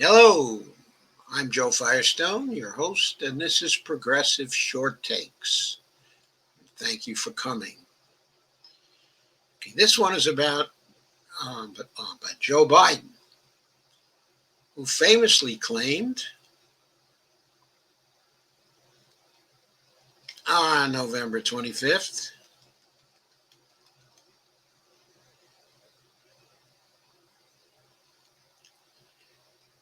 Hello, I'm Joe Firestone, your host, and this is Progressive Short Takes. Thank you for coming. Okay, this one is about Joe Biden, who famously claimed on November 25th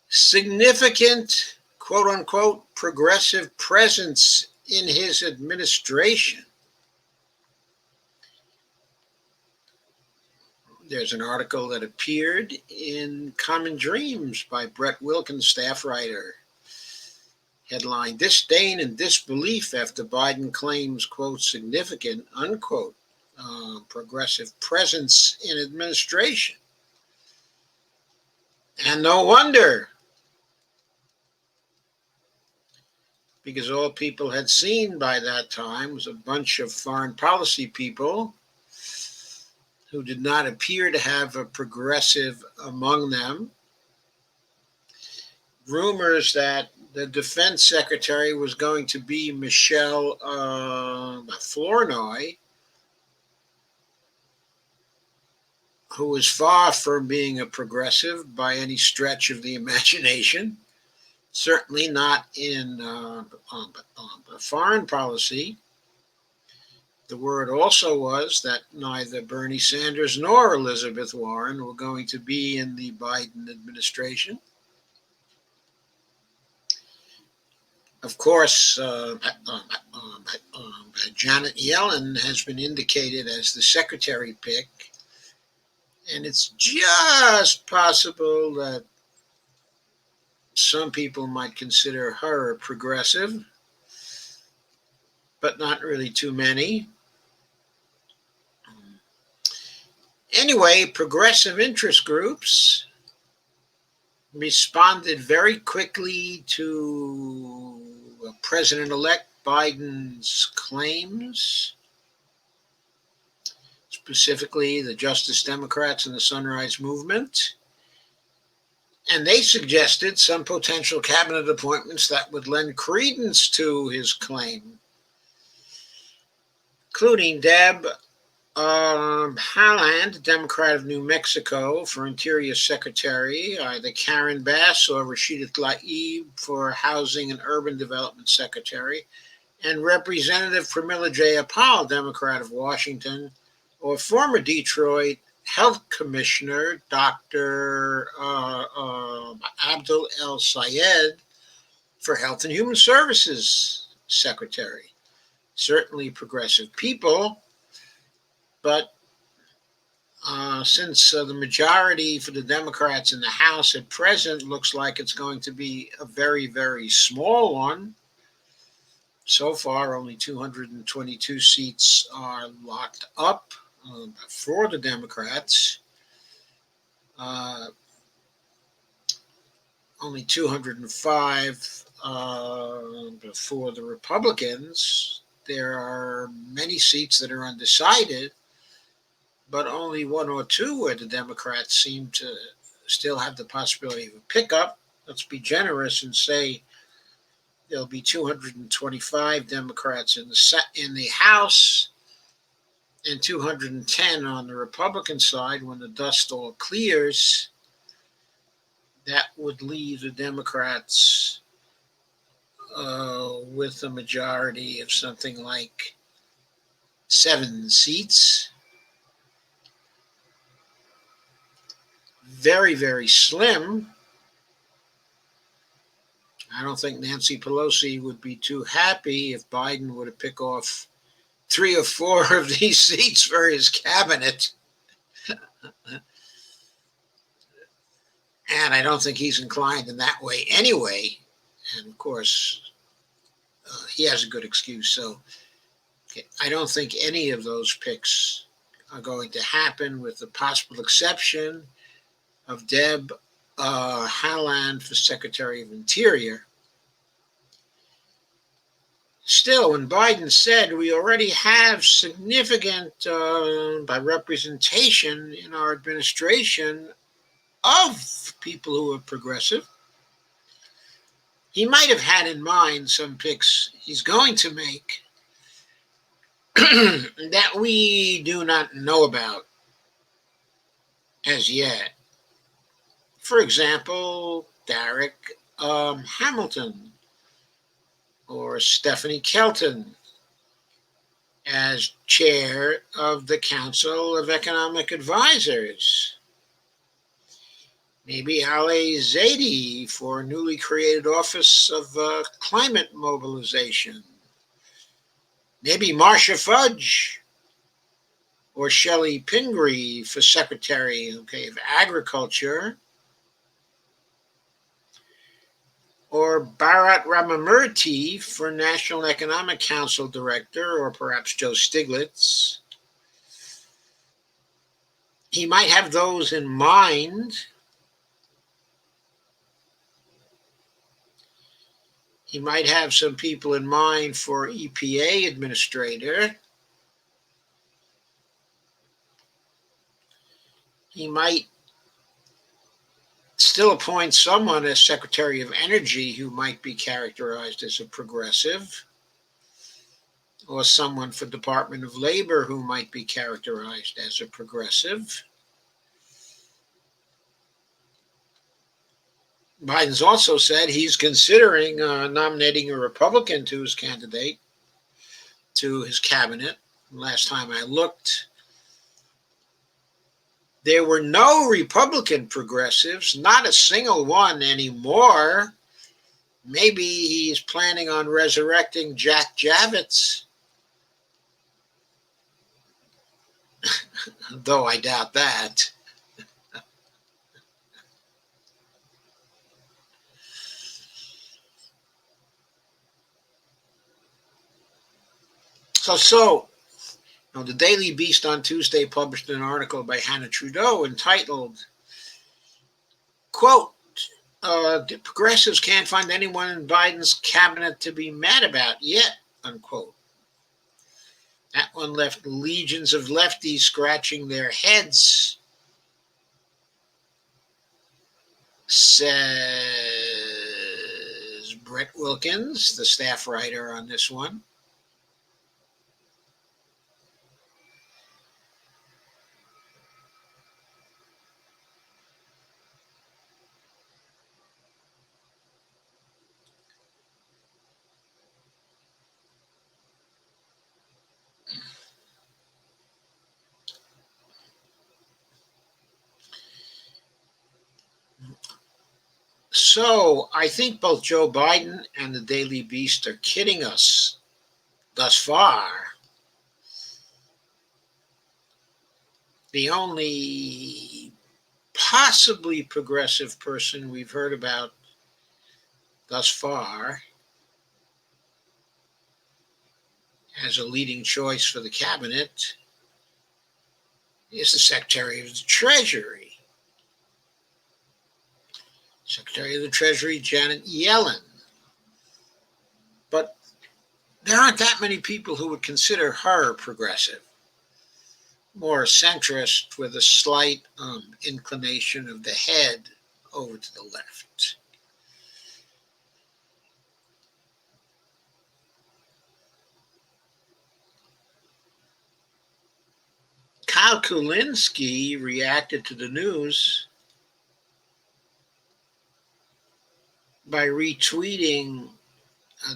significant, quote unquote, progressive presence in his administration. There's an article that appeared in Common Dreams by Brett Wilkins, staff writer. Headline, Disdain and Disbelief After Biden Claims, quote, significant, unquote, progressive presence in administration. And no wonder, because all people had seen by that time was a bunch of foreign policy people who did not appear to have a progressive among them. Rumors that the defense secretary was going to be Michelle Flournoy, who was far from being a progressive by any stretch of the imagination, certainly not in foreign policy. The word also was that neither Bernie Sanders nor Elizabeth Warren were going to be in the Biden administration. Of course, Janet Yellen has been indicated as the secretary pick, and it's just possible that some people might consider her a progressive, but not really too many. Anyway, progressive interest groups responded very quickly to President-elect Biden's claims, specifically the Justice Democrats and the Sunrise Movement. And they suggested some potential cabinet appointments that would lend credence to his claim, including Deb Haaland, Democrat of New Mexico, for Interior Secretary, either Karen Bass or Rashida Tlaib for Housing and Urban Development Secretary, and Representative Pramila Jayapal, Democrat of Washington, or former Detroit Health Commissioner Dr. Abdul El Sayed for Health and Human Services Secretary. Certainly progressive people, but since the majority for the Democrats in the House at present looks like it's going to be a very, very small one, so far only 222 seats are locked up for the Democrats. Only 205 for the Republicans. There are many seats that are undecided, but only one or two where the Democrats seem to still have the possibility of a pickup. Let's be generous and say there'll be 225 Democrats in the House and 210 on the Republican side when the dust all clears. That would leave the Democrats with a majority of something like 7 seats. Very, very slim. I don't think Nancy Pelosi would be too happy if Biden were to pick off 3 or 4 of these seats for his cabinet. And I don't think he's inclined in that way anyway. And of course, he has a good excuse. So I don't think any of those picks are going to happen, with the possible exception of Deb Haaland for Secretary of Interior. Still, when Biden said we already have significant, by representation in our administration, of people who are progressive, He might have had in mind some picks he's going to make that we do not know about as yet. For example, Derek Hamilton or Stephanie Kelton as chair of the Council of Economic Advisors. Maybe Ali Zaidi for newly created Office of Climate Mobilization. Maybe Marcia Fudge or Shelley Pingree for Secretary of Agriculture. Or Bharat Ramamurthy for National Economic Council Director, or perhaps Joe Stiglitz. He might have those in mind. He might have some people in mind for EPA administrator. He might still appoint someone as Secretary of Energy who might be characterized as a progressive, or someone for Department of Labor who might be characterized as a progressive. Biden's also said he's considering nominating a Republican to his candidate, to his cabinet. Last time I looked, there were no Republican progressives, not a single one anymore. Maybe he's planning on resurrecting Jack Javits, though I doubt that. The Daily Beast on Tuesday published an article by Hannah Trudeau entitled, quote, the progressives can't find anyone in Biden's cabinet to be mad about yet, unquote. That one left legions of lefties scratching their heads, says Brett Wilkins, the staff writer on this one. So I think both Joe Biden and the Daily Beast are kidding us thus far. The only possibly progressive person we've heard about thus far as a leading choice for the cabinet is the Secretary of the Treasury. Secretary of the Treasury, Janet Yellen. But there aren't that many people who would consider her progressive. More centrist with a slight inclination of the head over to the left. Kyle Kulinski reacted to the news by retweeting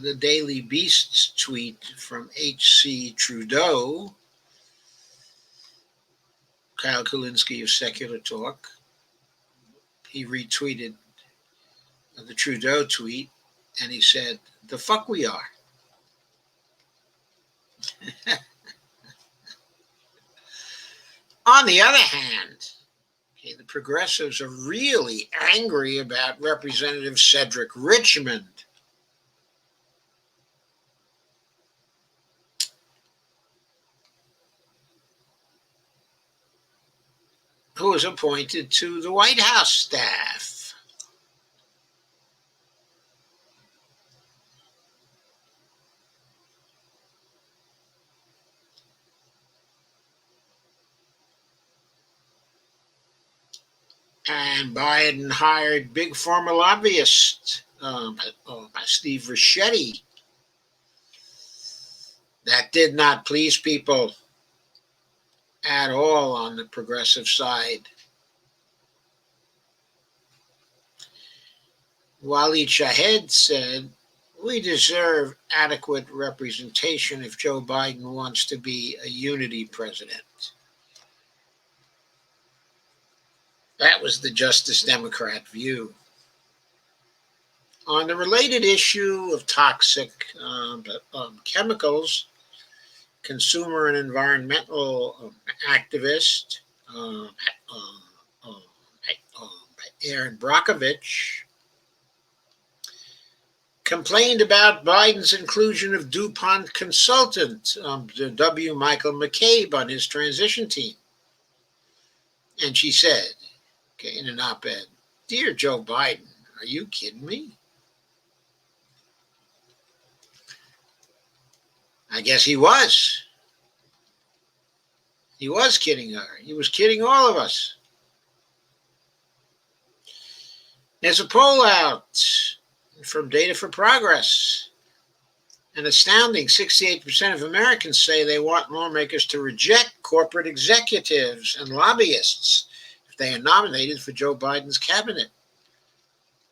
the Daily Beast's tweet from H.C. Trudeau, Kyle Kulinski of Secular Talk. He retweeted the Trudeau tweet and he said, "The fuck we are." On the other hand, the progressives are really angry about Representative Cedric Richmond. Who was appointed to the White House staff. And Biden hired big pharma lobbyist by Steve Ricchetti. That did not please people at all on the progressive side. Waleed Shahed said, "We deserve adequate representation if Joe Biden wants to be a unity president." That was the Justice Democrat view. On the related issue of toxic chemicals, consumer and environmental activist Aaron Brockovich complained about Biden's inclusion of DuPont consultant W. Michael McCabe on his transition team. And she said, okay, in an op-ed, "Dear Joe Biden, are you kidding me?" I guess he was. He was kidding her. He was kidding all of us. There's a poll out from Data for Progress. An astounding 68% of Americans say they want lawmakers to reject corporate executives and lobbyists if they are nominated for Joe Biden's cabinet.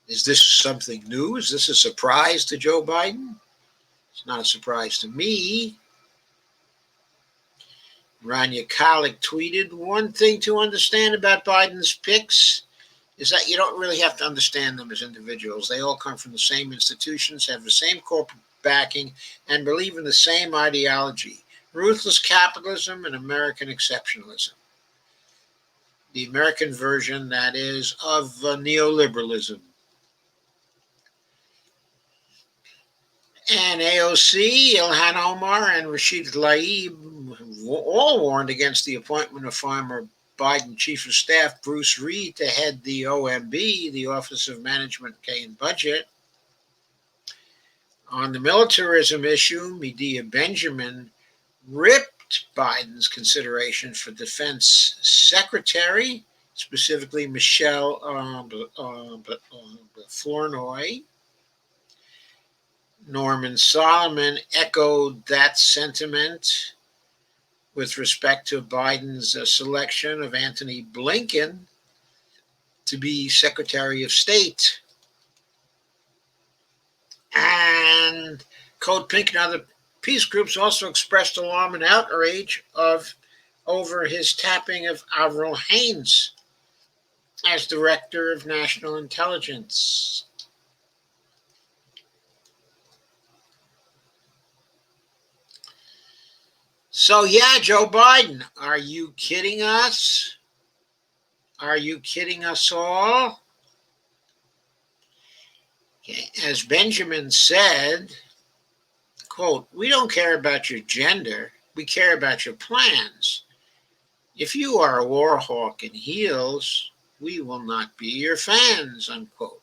Is this something new? Is this a surprise to Joe Biden? It's not a surprise to me. Rania Khalek tweeted, "One thing to understand about Biden's picks is that you don't really have to understand them as individuals. They all come from the same institutions, have the same corporate backing, and believe in the same ideology: ruthless capitalism and American exceptionalism. The American version, that is, of neoliberalism." And AOC, Ilhan Omar, and Rashid Tlaib all warned against the appointment of former Biden Chief of Staff Bruce Reed to head the OMB, the Office of Management and Budget. On the militarism issue, Medea Benjamin ripped Biden's consideration for defense secretary, specifically Michelle Flournoy. Norman Solomon echoed that sentiment with respect to Biden's selection of Antony Blinken to be Secretary of State. And Code Pink and other peace groups also expressed alarm and outrage over his tapping of Avril Haines as Director of National Intelligence. So yeah, Joe Biden, are you kidding us? Are you kidding us all? Okay. As Benjamin said, quote, "We don't care about your gender. We care about your plans. If you are a war hawk in heels, we will not be your fans," unquote.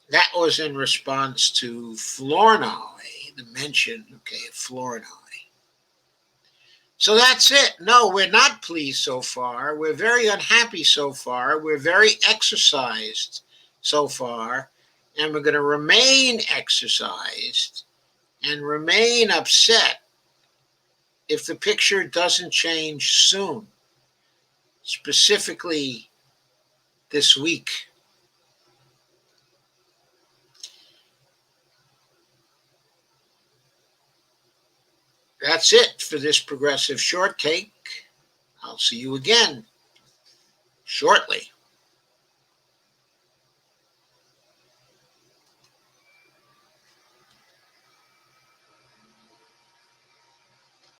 That was in response to Flournoy, the mention, okay, of Flournoy. So that's it. No, we're not pleased so far. We're very unhappy so far. We're very exercised so far. And we're going to remain exercised and remain upset if the picture doesn't change soon, specifically this week. That's it for this progressive short take. I'll see you again shortly.